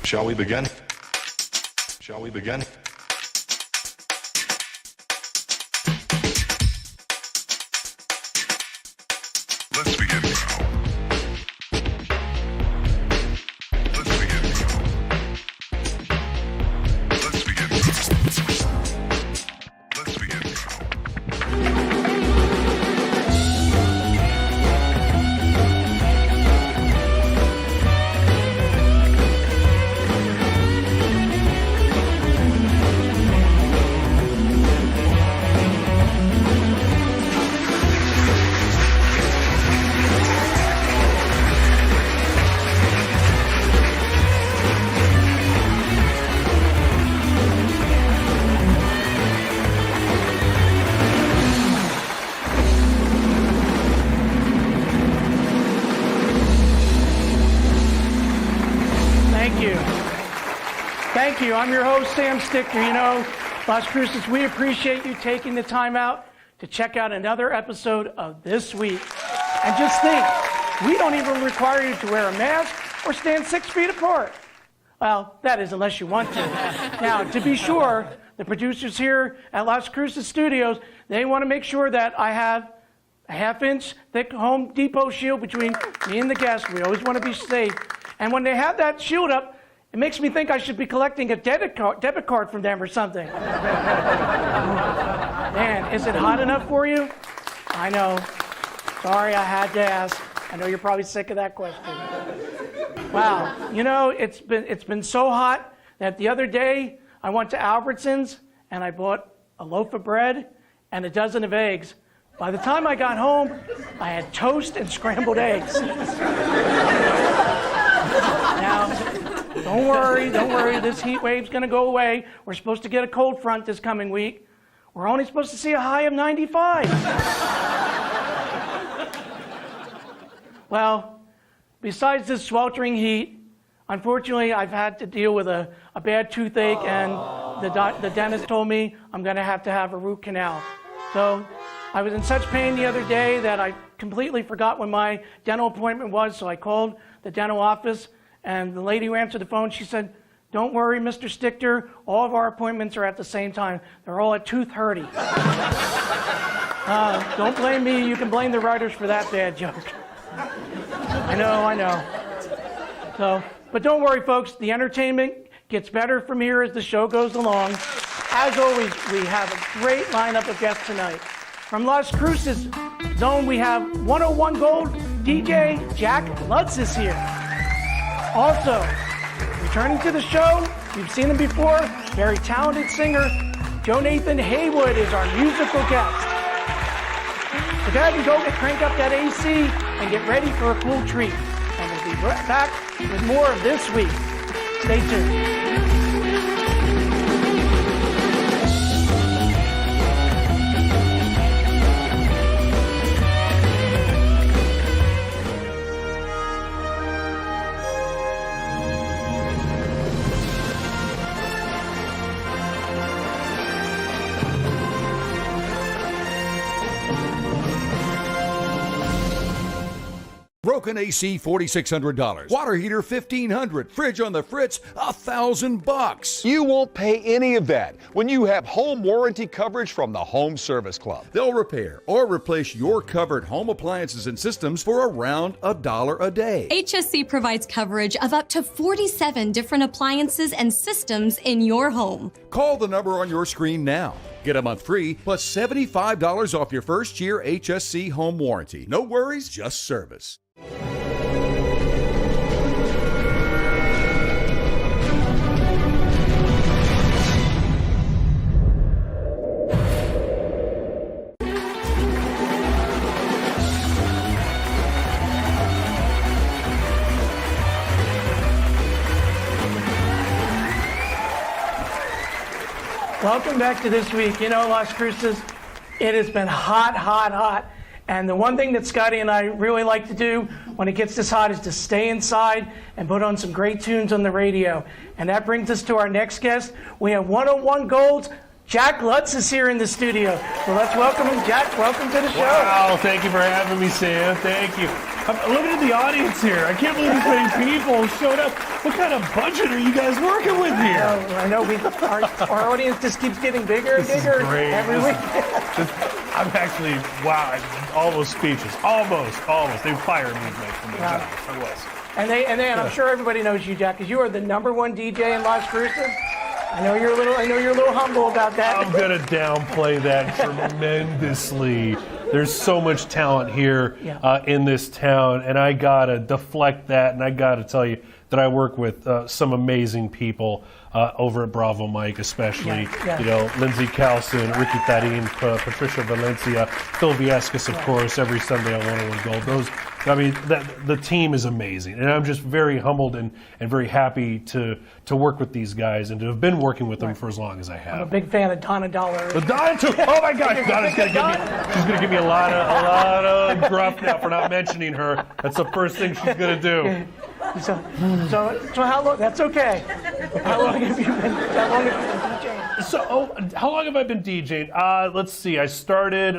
Shall we begin? Shall we begin? Let's begin now. Let's begin now. Let's begin now. Let's begin now. Thank you. I'm your host, Sam Stickler. You know, Las Cruces, we appreciate you taking the time out to check out another episode of This Week. And just think, we don't even require you to wear a mask or stand 6 feet apart. Well, that is unless you want to. Now, to be sure, the producers here at Las Cruces Studios, they want to make sure that I have a half-inch thick Home Depot shield between me and the guest. We always want to be safe. And when they have that shield up, it makes me think I should be collecting a debit card from them or something. Man, is it hot enough for you? I know. Sorry, I had to ask. I know you're probably sick of that question. Wow, you know, it's been so hot that the other day I went to Albertsons and I bought a loaf of bread and a dozen of eggs. By the time I got home, I had toast and scrambled eggs. Now, don't worry, this heat wave's gonna go away. We're supposed to get a cold front this coming week. We're only supposed to see a high of 95. Well, besides this sweltering heat, unfortunately, I've had to deal with a bad toothache, and the dentist told me I'm gonna have to have a root canal. So I was in such pain the other day that I completely forgot when my dental appointment was, so I called the dental office, and the lady who answered the phone, she said, "Don't worry, Mr. Stichter, all of our appointments are at the same time. They're all at 2:30. Don't blame me, you can blame the writers for that bad joke. I know. So, but don't worry, folks, the entertainment gets better from here as the show goes along. As always, we have a great lineup of guests tonight. From Las Cruces Zone, we have 101 Gold DJ Jack Lutz is here. Also, returning to the show, you've seen him before, very talented singer, Joe Nathan Haywood is our musical guest. So go ahead and go crank up that AC and get ready for a cool treat. And we'll be right back with more of This Week. Stay tuned. Broken AC, $4,600. Water heater, $1,500. Fridge on the fritz, $1,000. You won't pay any of that when you have home warranty coverage from the Home Service Club. They'll repair or replace your covered home appliances and systems for around $1 a day. HSC provides coverage of up to 47 different appliances and systems in your home. Call the number on your screen now. Get a month free plus $75 off your first year HSC home warranty. No worries, just service. Welcome back to This Week. You know, Las Cruces, it has been hot. And the one thing that Scotty and I really like to do when it gets this hot is to stay inside and put on some great tunes on the radio. And that brings us to our next guest. We have 101 Gold's Jack Lutz is here in the studio. So let's welcome him. Jack, welcome to the show. Wow, thank you for having me, Sam. Thank you. Look at the audience here. I can't believe this many people showed up. What kind of budget are you guys working with here? I know our audience just keeps getting bigger and bigger every week. I'm actually, wow, I'm almost speechless. Almost. They fired me from the job. I was. And I'm sure everybody knows you, Jack, because you are the #1 DJ in Las Cruces. I know you're a little humble about that. I'm gonna downplay that tremendously. There's so much talent here in this town, and I gotta deflect that, and I gotta tell you that I work with some amazing people over at Bravo Mike, especially. You know, Lindsay Carlson, Ricky Tarin, Patricia Valencia, Phil Viescas, of course, every Sunday on 101 Gold. The team is amazing, and I'm just very humbled and very happy to work with these guys and to have been working with them for as long as I have. I'm a big fan of Donna Dollar. Donna too. Oh my gosh, Donna's gonna give me a lot of gruff now for not mentioning her. That's the first thing she's gonna do. So how long? That's okay. How long have you been DJing? So, how long have I been DJing? Let's see. I started.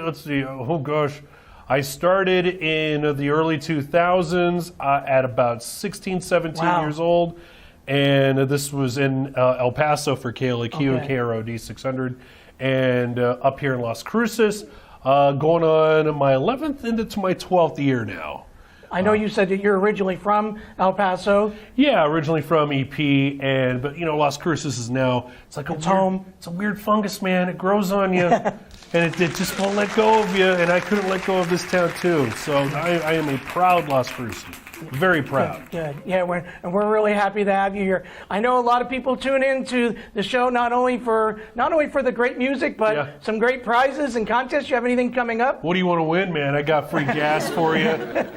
I started in the early 2000s at about 16, 17 years old, and this was in El Paso for KLAQ and KROD 600, and up here in Las Cruces, going on my 11th into my 12th year now. I know you said that you're originally from El Paso. Yeah, originally from EP, but you know, Las Cruces is now, it's like home. It's a weird fungus, man. It grows on you, and it just won't let go of you, and I couldn't let go of this town too. So I am a proud Las Cruces. Very proud. Good. Yeah, we're really happy to have you here. I know a lot of people tune in to the show not only for the great music, but some great prizes and contests. You have anything coming up? What do you want to win, man? I got free gas for you.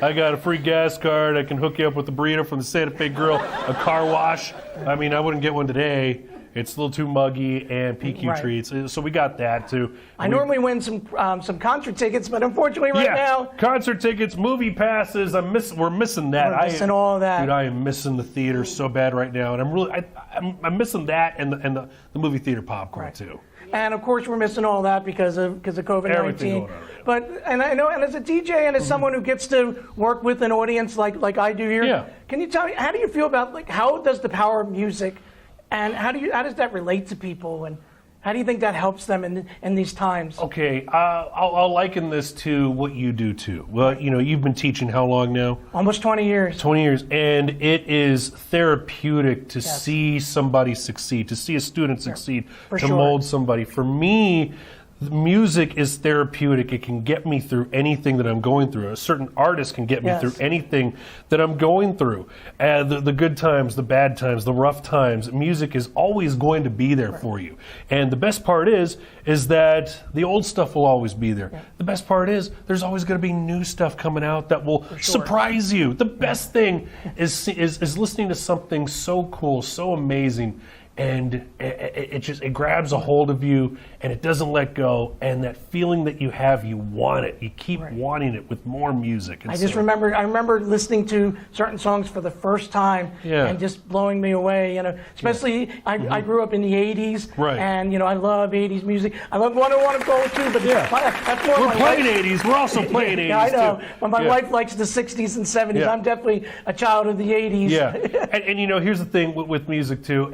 I got a free gas card. I can hook you up with a burrito from the Santa Fe Grill, a car wash. I mean, I wouldn't get one today. It's a little too muggy, and PQ treats. So we got that too. I normally win some concert tickets, but unfortunately now concert tickets, movie passes. We're missing that. We're missing all of that. Dude, I am missing the theater so bad right now, and I'm missing that and the movie theater popcorn too. And of course, we're missing all that because of COVID-19. But I know, and as a DJ and as someone who gets to work with an audience like I do here, can you tell me, how do you feel about how does the power of music, and how does that relate to people, and how do you think that helps them in these times? Okay, I'll liken this to what you do too. Well, you know, you've been teaching how long now? Almost 20 years. 20 years, and it is therapeutic to see somebody succeed, to see a student succeed, to mold somebody. For me, music is therapeutic. It can get me through anything that I'm going through. A certain artist can get me through anything that I'm going through. The good times, the bad times, the rough times. Music is always going to be there for you. And the best part is that the old stuff will always be there. The best part is there's always going to be new stuff coming out that will surprise you. The best thing is listening to something so cool, so amazing, and it grabs a hold of you, and it doesn't let go, and that feeling that you have, you want it. You keep wanting it with more music. And I remember listening to certain songs for the first time and just blowing me away. You know, especially I grew up in the '80s, and you know, I love '80s music. I love 101 Gold too, but that's more. We're playing '80s. We're also playing '80s. Yeah, I know. Too. But my wife likes the '60s and '70s. I'm definitely a child of the '80s. Yeah, and you know, here's the thing with music too.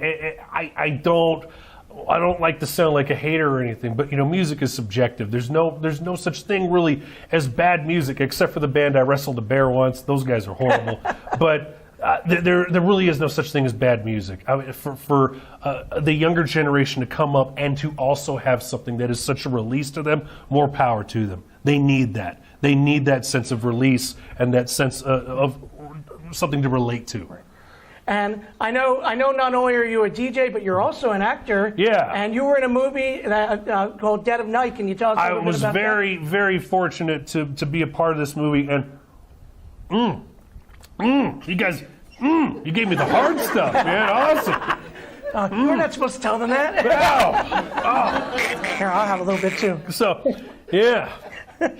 I don't like to sound like a hater or anything, but you know, music is subjective. There's no such thing really as bad music, except for the band I wrestled a bear once. Those guys are horrible. But there really is no such thing as bad music. I mean, for the younger generation to come up and to also have something that is such a release to them, more power to them. They need that. They need that sense of release and that sense of something to relate to. And I know. Not only are you a DJ, but you're also an actor. Yeah. And you were in a movie called Dead of Night. Can you tell us a little bit about that? I was very fortunate to be a part of this movie. And you guys, you gave me the hard stuff, man. Awesome. You're not supposed to tell them that. Oh. Here, I'll have a little bit too. So, yeah. The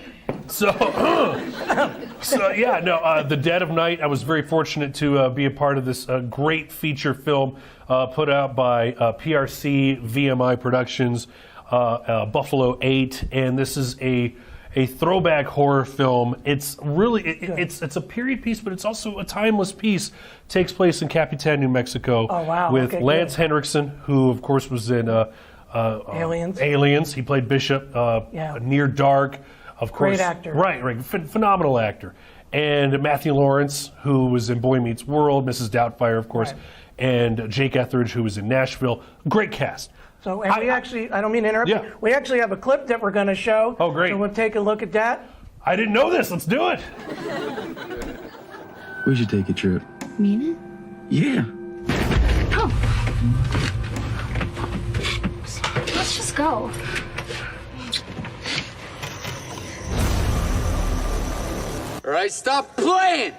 Dead of Night. I was very fortunate to be a part of this great feature film put out by PRC VMI Productions, Buffalo 8, and this is a a throwback horror film. It's really it's a period piece, but it's also a timeless piece. Takes place in Capitan, New Mexico. Oh, wow. With Okay, Lance good. Henriksen, who of course was in Aliens. Aliens. He played Bishop. Near Dark. Of course. Great actor. Right. Phenomenal actor. And Matthew Lawrence, who was in Boy Meets World, Mrs. Doubtfire, of course, Right. and Jake Etheridge, who was in Nashville. Great cast. So, and I don't mean to interrupt Yeah. you. We actually have a clip that we're going to show. Oh, great. So we'll take a look at that. I didn't know this. Let's do it. We should take a trip. Mean it? Yeah. Oh. Let's just go. All right, stop playing!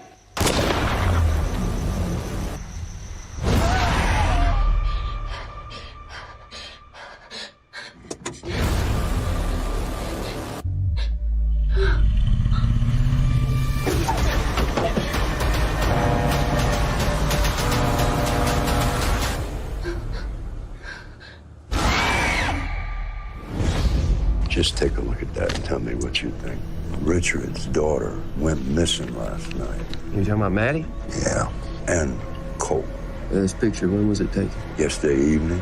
Just take a look at that and tell me what you think. Richard's daughter went missing last night. You talking about Maddie? Yeah, and Cole. This picture, when was it taken? Yesterday evening.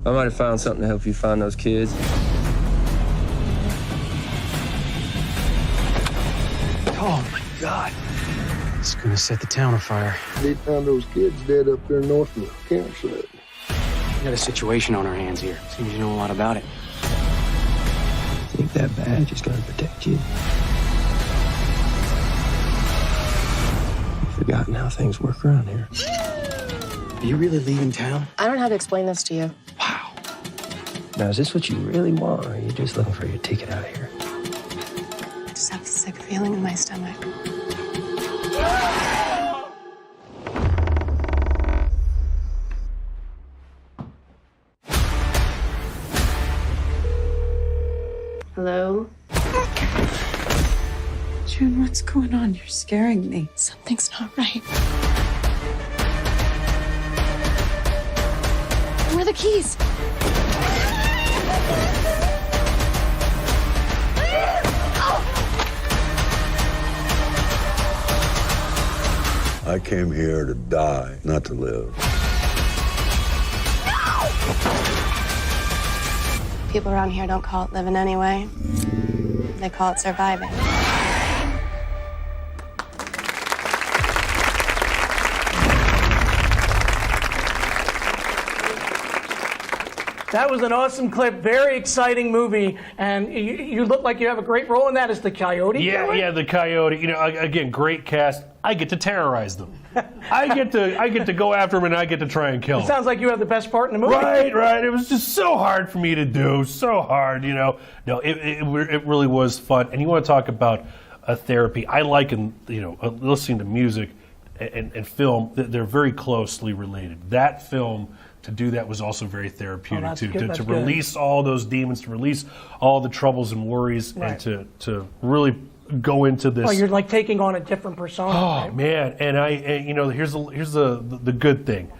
I might have found something to help you find those kids. Oh my God. It's gonna set the town on fire. They found those kids dead up there north of the campsite. We got a situation on our hands here. Seems you know a lot about it. Think that badge is gonna protect you? You've forgotten how things work around here. Are you really leaving town? I don't know how to explain this to you. Wow. Now, is this what you really want, or are you just looking for your ticket out of here? I just have this sick feeling in my stomach. Hello? June, what's going on? You're scaring me. Something's not right. Where are the keys? I came here to die, not to live. People around here don't call it living anyway. They call it surviving. That was an awesome clip, very exciting movie, and you look like you have a great role in that as the coyote. Yeah, the coyote. You know, again, great cast. I get to terrorize them. I get to go after them, and I get to try and kill It them. sounds like you have the best part in the movie. Right. It was just so hard for me to do, so hard. You know, no, it really was fun. And you want to talk about a therapy? I like, listening to music and film. They're very closely related. That film. To do that was also very therapeutic too. To release all those demons, to release all the troubles and worries, right. and to really go into this. Oh, you're like taking on a different persona. Oh right? man, and here's the good thing.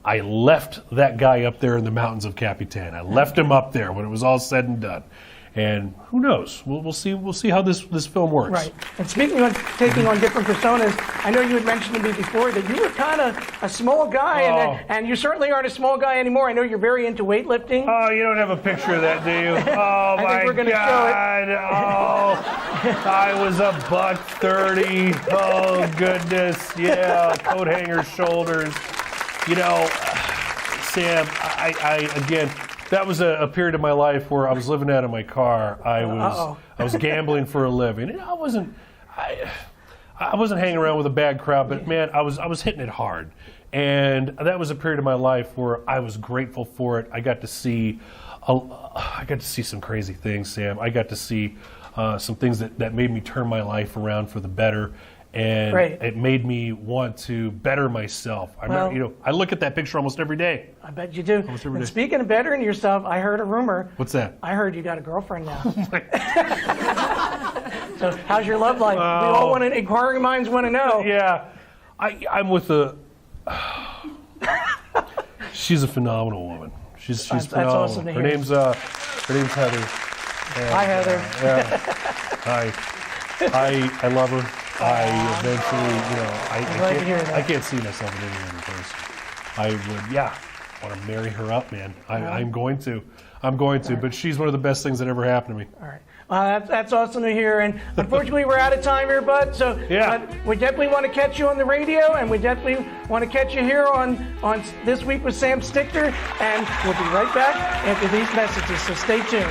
I left that guy up there in the mountains of Capitan. I left him up there when it was all said and done. And who knows? We'll see how this film works. Right. And speaking of taking on different personas, I know you had mentioned to me before that you were kind of a small guy, and you certainly aren't a small guy anymore. I know you're very into weightlifting. Oh, you don't have a picture of that, do you? Oh I think we're gonna God! Oh, I was a $130. Oh goodness, yeah, coat hanger shoulders. You know, Sam, I again. That was a period of my life where I was living out of my car. I was gambling for a living. And I wasn't hanging around with a bad crowd, but man, I was hitting it hard. And that was a period of my life where I was grateful for it. I got to see some crazy things, Sam. I got to see some things that made me turn my life around for the better. And Great. It made me want to better myself. I remember, I look at that picture almost every day. I bet you do. Almost every And day. speaking of bettering yourself, I heard a rumor. What's that? I heard you got a girlfriend now. So how's your love life? We all want to, inquiring minds want to know. Yeah, I'm with she's a phenomenal woman. She's phenomenal. That's awesome to hear. Her name's Heather. Hi, Heather. I love her. I eventually, glad to hear that. I can't see myself in any other person. I would, want to marry her up, man. I'm going to. But she's one of the best things that ever happened to me. All right. That's awesome to hear. And unfortunately, we're out of time here, Bud. So but we definitely want to catch you on the radio, and we definitely want to catch you here on This Week with Sam Stichter. And we'll be right back after these messages. So stay tuned.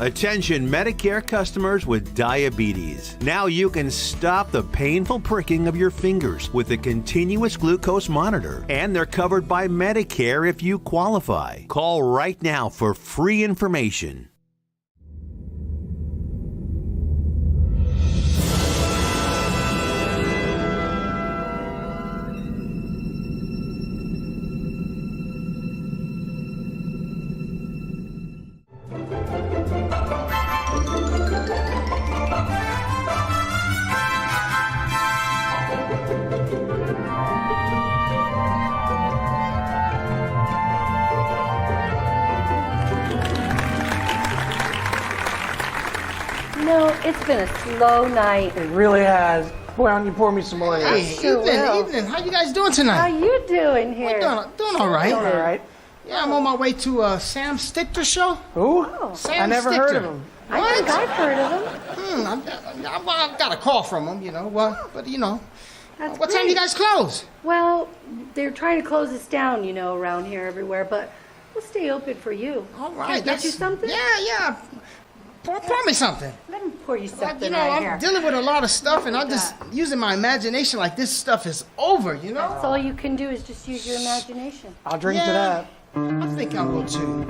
Attention Medicare customers with diabetes. Now you can stop the painful pricking of your fingers with a continuous glucose monitor. And they're covered by Medicare if you qualify. Call right now for free information. It's been a slow night. It really has. Boy, why don't you pour me some more? Hey, evening. How you guys doing tonight? How you doing here? We're doing all right. Doing all right. Yeah, I'm on my way to Sam Stichter show. Who? Sam I never Stichter. heard of him. I think I've heard of him. I got a call from him, but That's what time great. you guys close? Well, they're trying to close us down, around here everywhere, but we'll stay open for you. All right. Can I get you something? Yeah. Pour me something. Let me pour you something I'm dealing with a lot of stuff, and I'm just using my imagination like this stuff is over, That's all you can do is just use your imagination. I'll drink to that. I think I will too.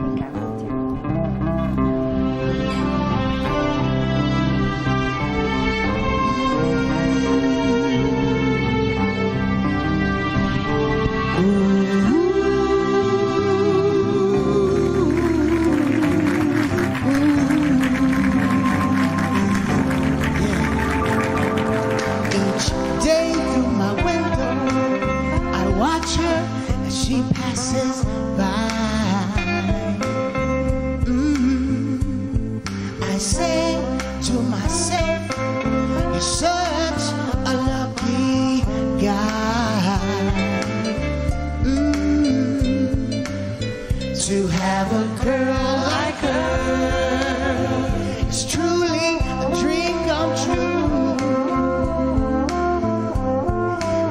She passes by. I say to myself, you're such a lucky guy. To have a girl like her is truly a dream come true.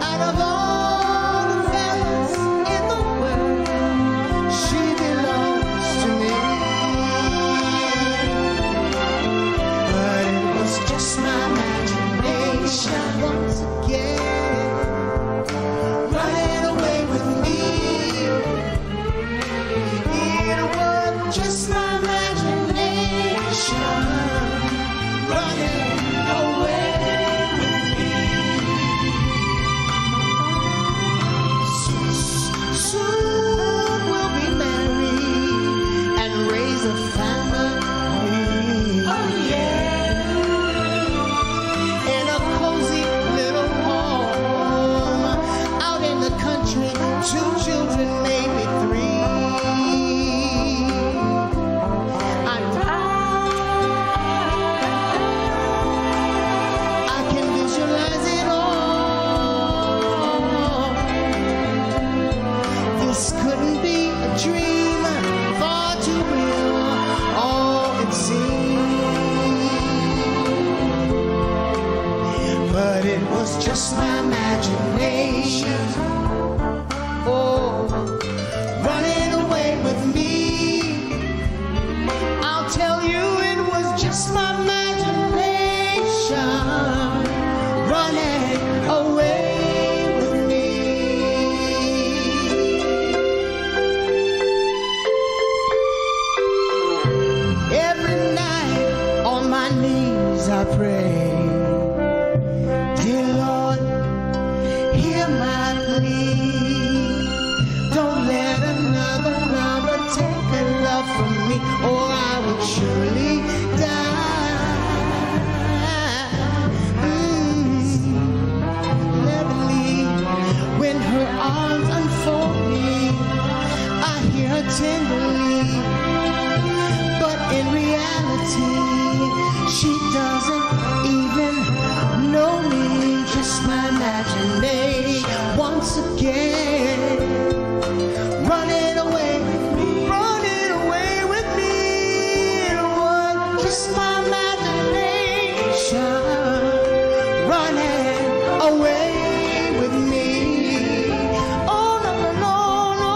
Out of all the fellas in the world, she belongs to me. But it was just my imagination once again running away with me. It was just my imagination running away with me. Soon we'll be married and raise a family. Oh yeah. In a cozy little home out in the country, 2 children, maybe 3. I can visualize it all. This couldn't be a dream, far too real, all it seemed. But it was just my imagination. Oh. once again. Running away with me, running away with me. It was just my imagination. Running away with me. Oh, no, no, no,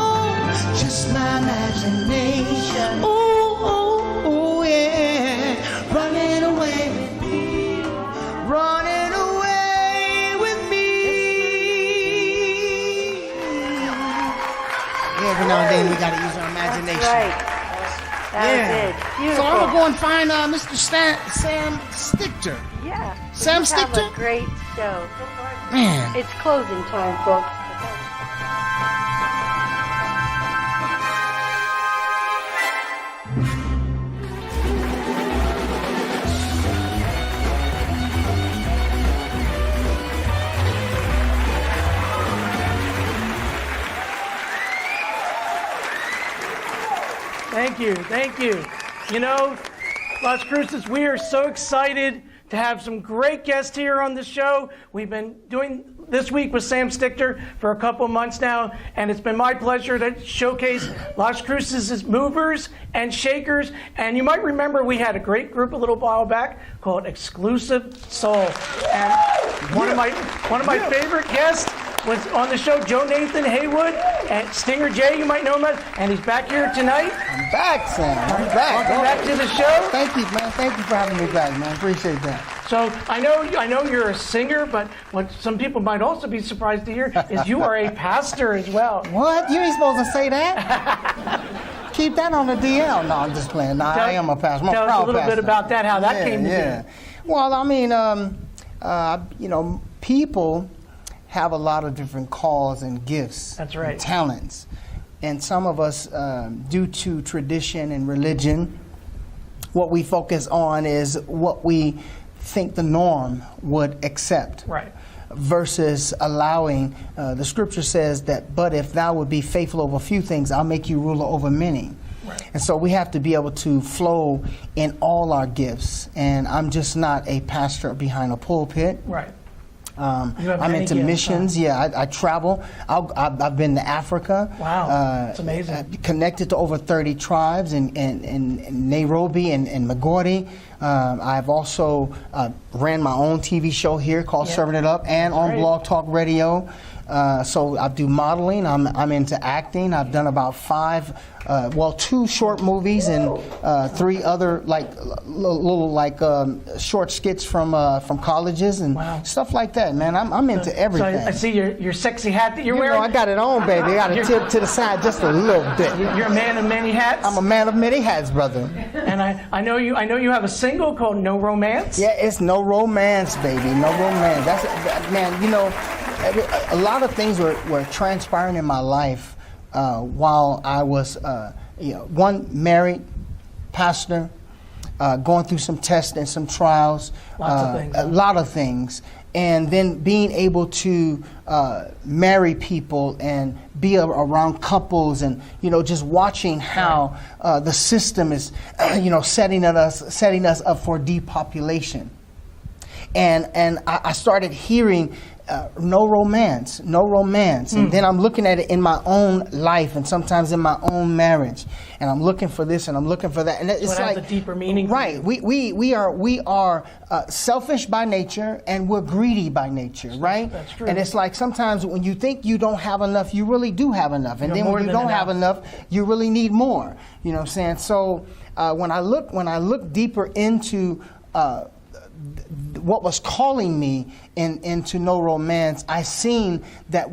no. Just my imagination. Ooh, ooh, ooh, yeah. Running away with me. Running away with me. Yeah, every now and then we gotta use our imagination. That's right. That was it. Beautiful. So I'm gonna go and find Mr. Sam Stichter. Yeah. Sam You have Stichter? a great show. Man. It's closing time, folks. Thank you, thank you. You know, Las Cruces, we are so excited to have some great guests here on the show. We've been doing this week with Sam Stichter for a couple months now, and it's been my pleasure to showcase Las Cruces' movers and shakers. And you might remember we had a great group a little while back called Exclusive Soul. And one of my favorite guests was on the show, Joe Nathan Haywood, and Stinger J, you might know him as, and he's back here tonight. I'm back, Sam. I'm back. Welcome back to the show. Thank you, man. Thank you for having me back, man. Appreciate that. So I know you're a singer, but what some people might also be surprised to hear is you are a pastor as well. What? You ain't supposed to say that? Keep that on the DL. No, I'm just playing. No, I am a pastor. I'm a Tell proud us a little pastor. bit about that, how that came to be. Well, I mean, you know, people have a lot of different calls and gifts. That's right. And talents. And some of us, due to tradition and religion, what we focus on is what we think the norm would accept. Right. Versus allowing, the scripture says that, but if thou would be faithful over a few things, I'll make you ruler over many. Right. And so we have to be able to flow in all our gifts. And I'm just not a pastor behind a pulpit. Right. I'm into missions. Yeah, I travel. I've been to Africa. Wow, that's amazing. Connected to over 30 tribes in Nairobi and Magori. I've also ran my own TV show here called Serving It Up, and on Blog Talk Radio. So I do modeling. I'm into acting. I've done about 2 short movies and 3 other little short skits from colleges and stuff like that. Man, I'm into everything. So I see your sexy hat that you're wearing. I got it on, baby. I got it tipped to the side just a little bit. You're a man of many hats. I'm a man of many hats, brother. And I know you have a single called No Romance. Yeah, it's No Romance, baby. No Romance. Man, you know, a lot of things were transpiring in my life while I was, one, married, pastor, going through some tests and some trials. A lot of things. And then being able to marry people and be around couples, and just watching how the system is setting us up for depopulation. And I started hearing no romance. And then I'm looking at it in my own life and sometimes in my own marriage, and I'm looking for this and I'm looking for that, and it's like a deeper meaning. Right. We are selfish by nature, and we're greedy by nature. Right. That's true. And it's like sometimes when you think you don't have enough, you really do have enough, and then when you don't have enough, you really need more. You know what I'm saying? So when I look deeper into what was calling me into No Romance, I seen that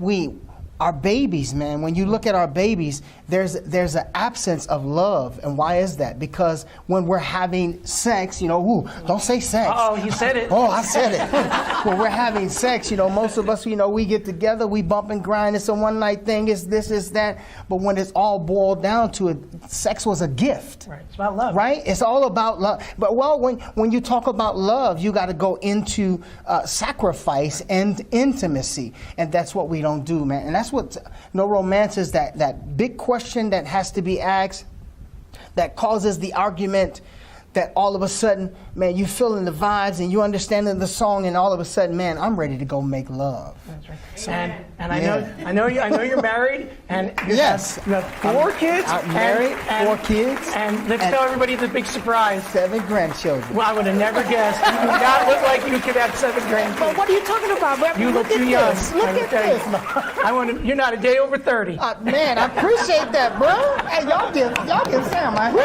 our babies, man, when you look at our babies, there's an absence of love. And why is that? Because when we're having sex, don't say sex. Oh, you said it. Oh, I said it. When we're having sex, most of us, we get together, we bump and grind. It's a one-night thing. It's this, it's that. But when it's all boiled down to it, sex was a gift. Right. It's about love. Right? It's all about love. But when you talk about love, you got to go into sacrifice and intimacy, and that's what we don't do, man. And that's what No Romance is. That big question that has to be asked, that causes the argument that all of a sudden, man, you feeling the vibes and you understanding the song, and all of a sudden, man, I'm ready to go make love. That's right. So, and I know you're married, and you yes, have 4 kids. I'm married, 4 kids, and let's tell everybody the big surprise: 7 grandchildren. Well, I would have never guessed. You do not look like you could have 7 grandkids. But what are you talking about, Reverend? You look too young. Look at this. You're not a day over 30. Man, I appreciate that, bro. Hey, y'all give Sam, man.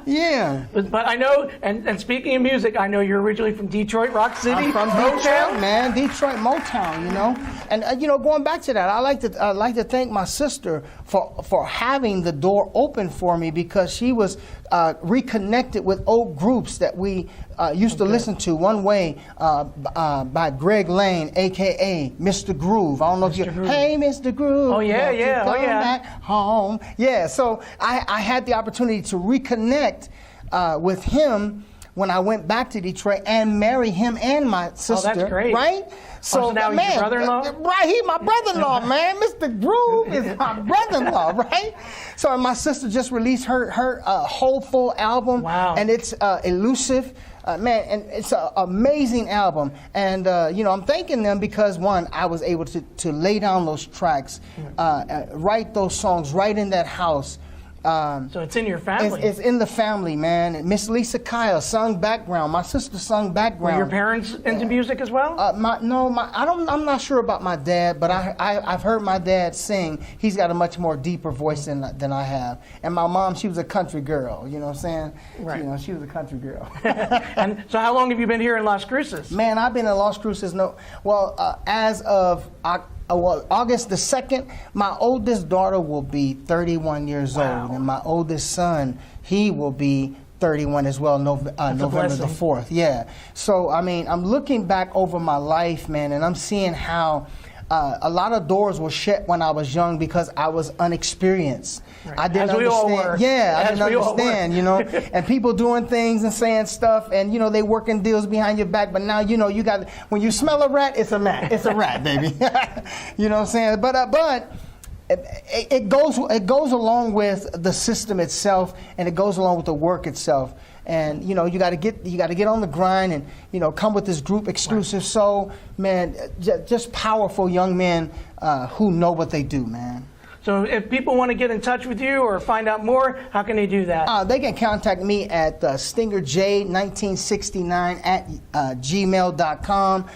Yeah. But I know, and speaking of music, I know you're originally from Detroit, Rock City. I'm from Detroit, man. Detroit, Motown, you know. And going back to that, I like to thank my sister for having the door open for me, because she was reconnected with old groups that we used to listen to. One Way by Greg Lane, a.k.a. Mr. Groove. I don't know if you... Hey, Mr. Groove. Oh, yeah, yeah. Come back home. Yeah, so I had the opportunity to reconnect with him when I went back to Detroit and marry him and my sister. Oh, that's great. Right? So now he's your brother-in-law? Right, he's my brother-in-law, man. Mr. Groove is my brother-in-law, right? So my sister just released her whole full album. Wow. And it's Elusive. Man, and it's an amazing album. And, I'm thanking them because, one, I was able to lay down those tracks, write those songs right in that house. So it's in your family. It's in the family, man. And Miss Lisa Kyle sung background. My sister sung background. Were your parents into music as well? I'm not sure about my dad, but I've heard my dad sing. He's got a much more deeper voice than I have. And my mom, she was a country girl. You know what I'm saying? Right. She was a country girl. And so how long have you been here in Las Cruces? Man, I've been in Las Cruces. As of August the 2nd, my oldest daughter will be 31 years old, and my oldest son, he will be 31 as well, November the 4th. Yeah. So, I mean, I'm looking back over my life, man, and I'm seeing how a lot of doors were shut when I was young because I was unexperienced. Right. I didn't understand. We all were. Yeah, I didn't understand, and people doing things and saying stuff, and they working deals behind your back. But now you got, when you smell a rat, it's a rat. It's a rat, baby. You know what I'm saying? But it goes along with the system itself, and it goes along with the work itself. And you got to get on the grind, and come with this group exclusive soul, man. Just powerful young men who know what they do, man. So if people want to get in touch with you or find out more, how can they do that? They can contact me at StingerJ1969 at gmail.com.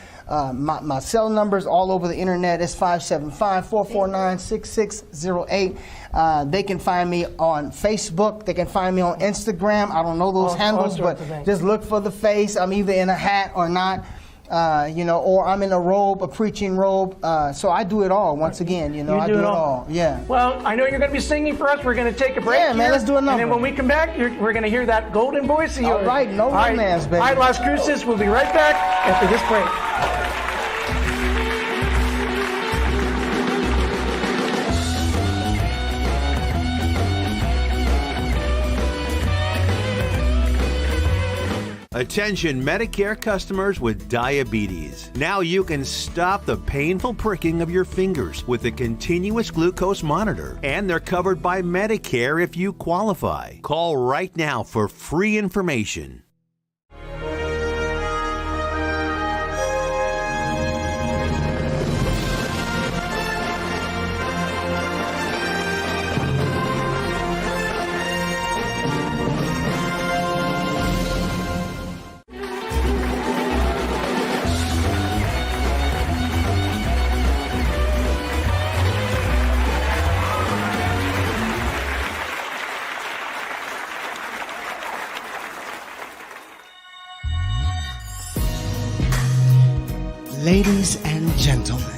My cell numbers all over the internet is 575-449-6608. They can find me on Facebook. They can find me on Instagram. I don't know those handles, but just look for the face. I'm either in a hat or not. Or I'm in a robe, a preaching robe. So I do it all. Once again, I do it all. Yeah. Well, I know you're going to be singing for us. We're going to take a break. Yeah, man, let's do a number. And then when we come back, we're going to hear that golden voice of yours. All right, no romance, baby. All right, Las Cruces, we'll be right back after this break. Attention Medicare customers with diabetes. Now you can stop the painful pricking of your fingers with a continuous glucose monitor, and they're covered by Medicare if you qualify. Call right now for free information. Ladies and gentlemen,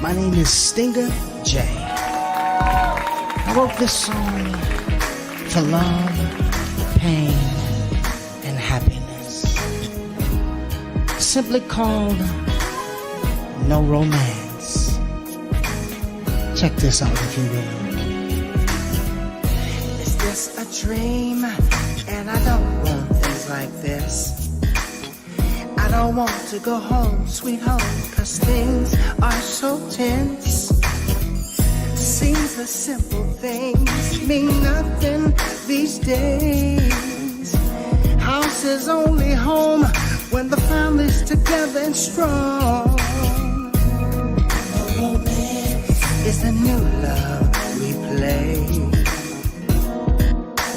my name is Stinger J. I wrote this song for love, pain, and happiness. Simply called No Romance. Check this out if you will. Is this a dream? And I don't want things like this. I don't want to go home, sweet home, 'cause things are so tense. Seems Sometimes the simple things mean nothing these days. House is only home when the family's together and strong. Romance is the new love we play.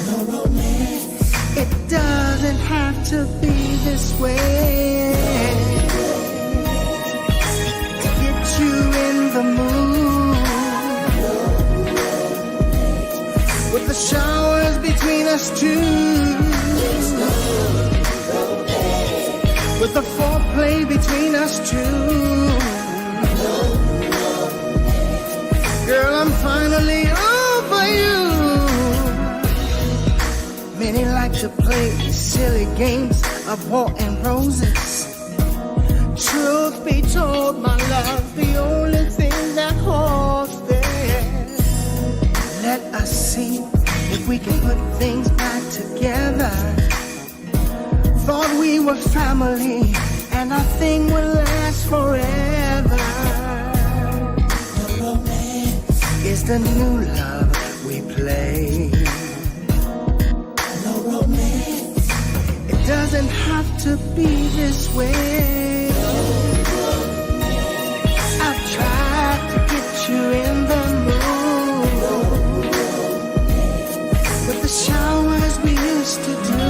No romance. It doesn't have to be this way. To get you in the mood, with the showers between us two, with the foreplay between us two. Girl, I'm finally over you. Many like to play silly games of war and roses. Truth be told, my love, the only thing that holds there. Let us see if we can put things back together. Thought we were family, and our thing will last forever. No romance is the new love we play. No romance. It doesn't have to be this way. I've tried to get you in the mood, with the showers we used to do,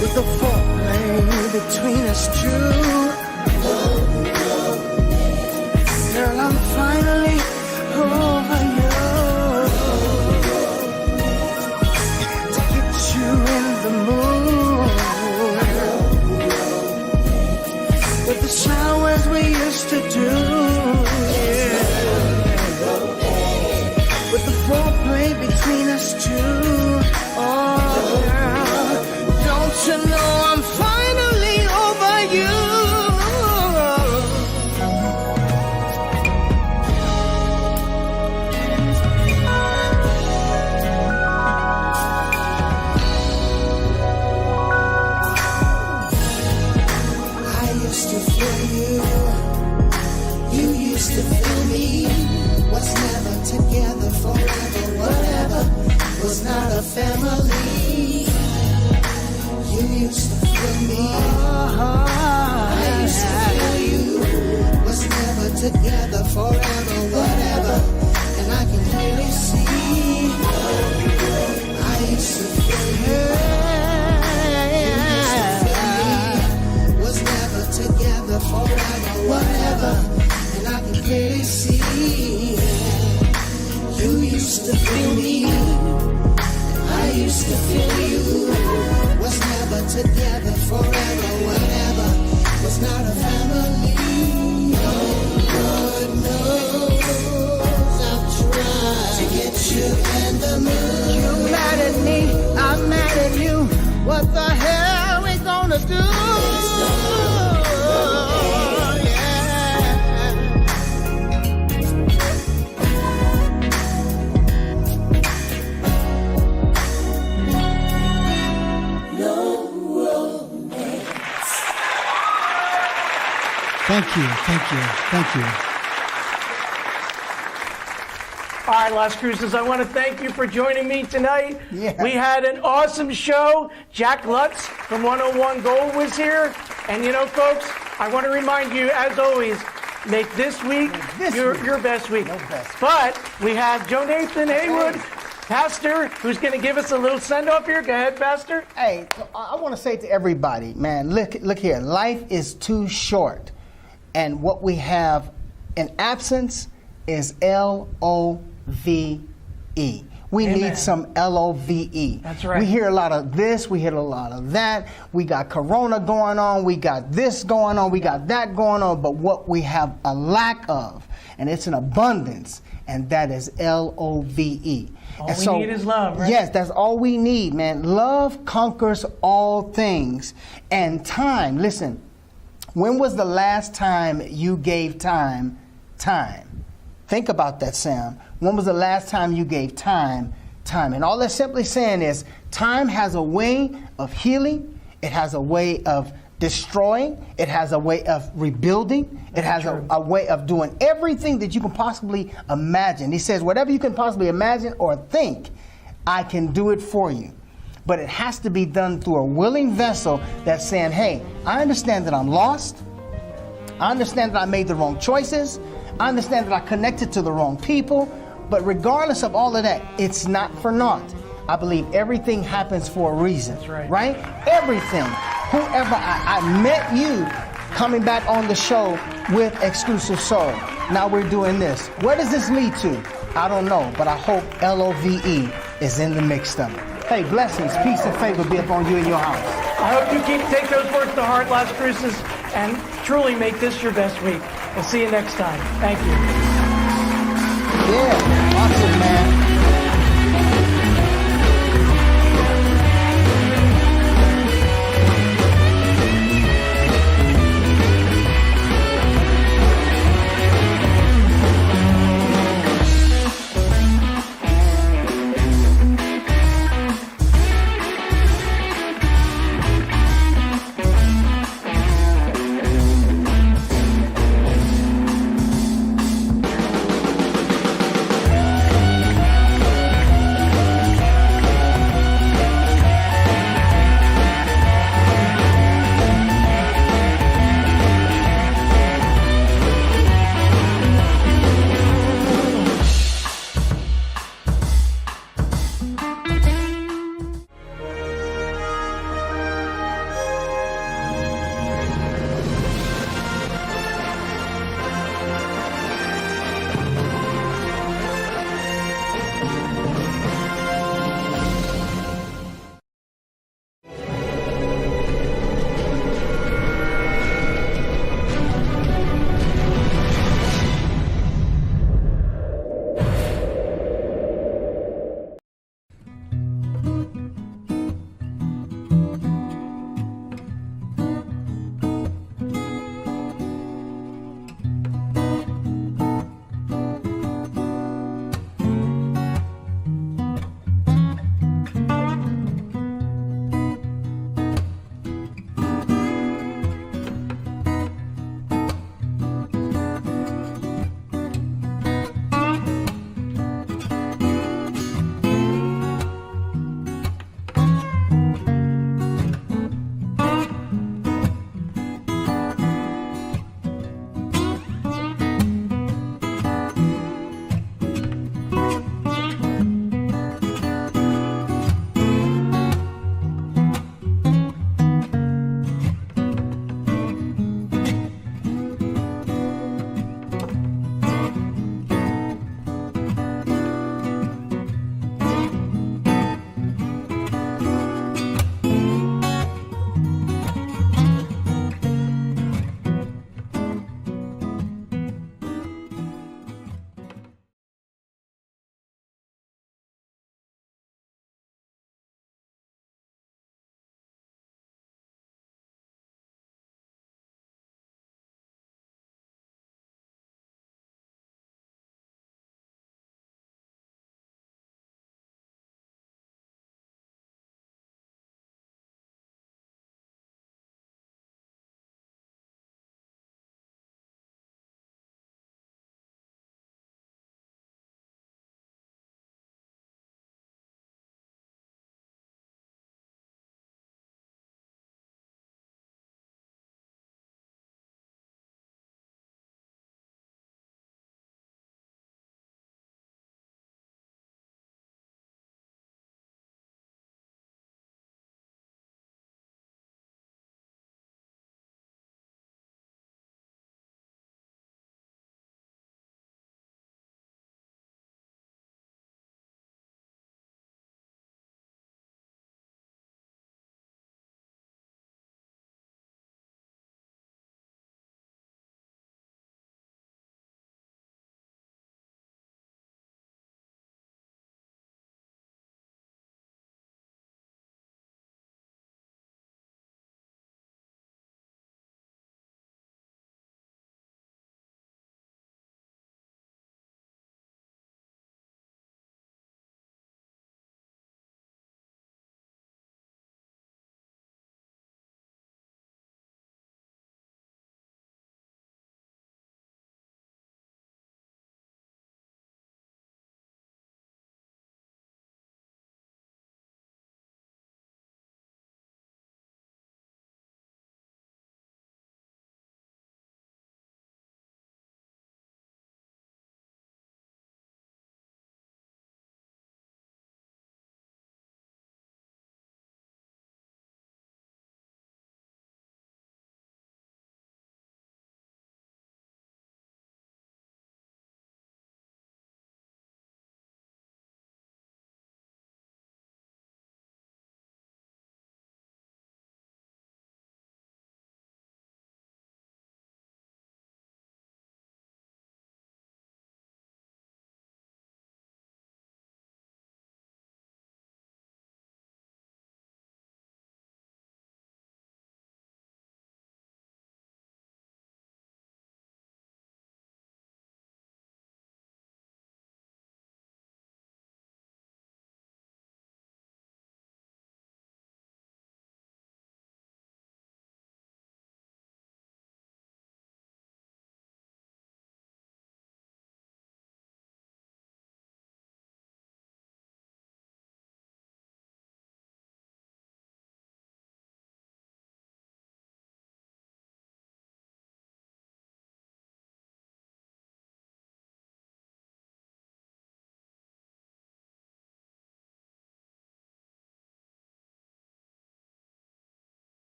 with the foreplay between us two. Girl, I'm finally over you. To get you in the mood, with the showers we used to do, yeah. With the foreplay between us two. Oh, girl, don't you know I'm finally over you? I used to feel you, you used to feel me. Was never together forever, whatever, was not a family. You used to feel me, I used to feel you. Was never together forever, whatever, and I can clearly see. I used to feel you, was never together forever, whatever, and I can clearly see. You used to feel me, I used to feel you. Was never together forever, whatever, was not a family. God knows I've tried to get you in the mood. You mad at me, I'm mad at you. What the hell we gonna do? Thank you, thank you, thank you. All right, Las Cruces, I want to thank you for joining me tonight. Yeah. We had an awesome show. Jack Lutz from 101 Gold was here. And you know, folks, I want to remind you, as always, make this week your best week. But we have Joe Nathan Haywood, Pastor, who's going to give us a little send-off here. Go ahead, Pastor. Hey, I want to say to everybody, man, look here. Life is too short. And what we have in absence is L-O-V-E. We Amen. need some L-O-V-E. That's right. We hear a lot of this, we hear a lot of that. We got Corona going on, we got this going on, we got that going on. But what we have a lack of, and it's an abundance, and that is L-O-V-E. All we need is love, right? Yes, that's all we need, man. Love conquers all things. And time, listen, when was the last time you gave time? Think about that, Sam. When was the last time you gave time? And all that's simply saying is time has a way of healing. It has a way of destroying. It has a way of rebuilding. It has a way of doing everything that you can possibly imagine. He says, whatever you can possibly imagine or think, I can do it for you. But it has to be done through a willing vessel that's saying, hey, I understand that I'm lost. I understand that I made the wrong choices. I understand that I connected to the wrong people. But regardless of all of that, it's not for naught. I believe everything happens for a reason. That's right. Everything. Whoever I met you coming back on the show with Exclusive Soul. Now we're doing this. Where does this lead to? I don't know, but I hope LOVE is in the mix of it. Hey, blessings, peace, and favor be upon you and your house. I hope you take those words to heart, Las Cruces, and truly make this your best week. We'll see you next time. Thank you. Yeah.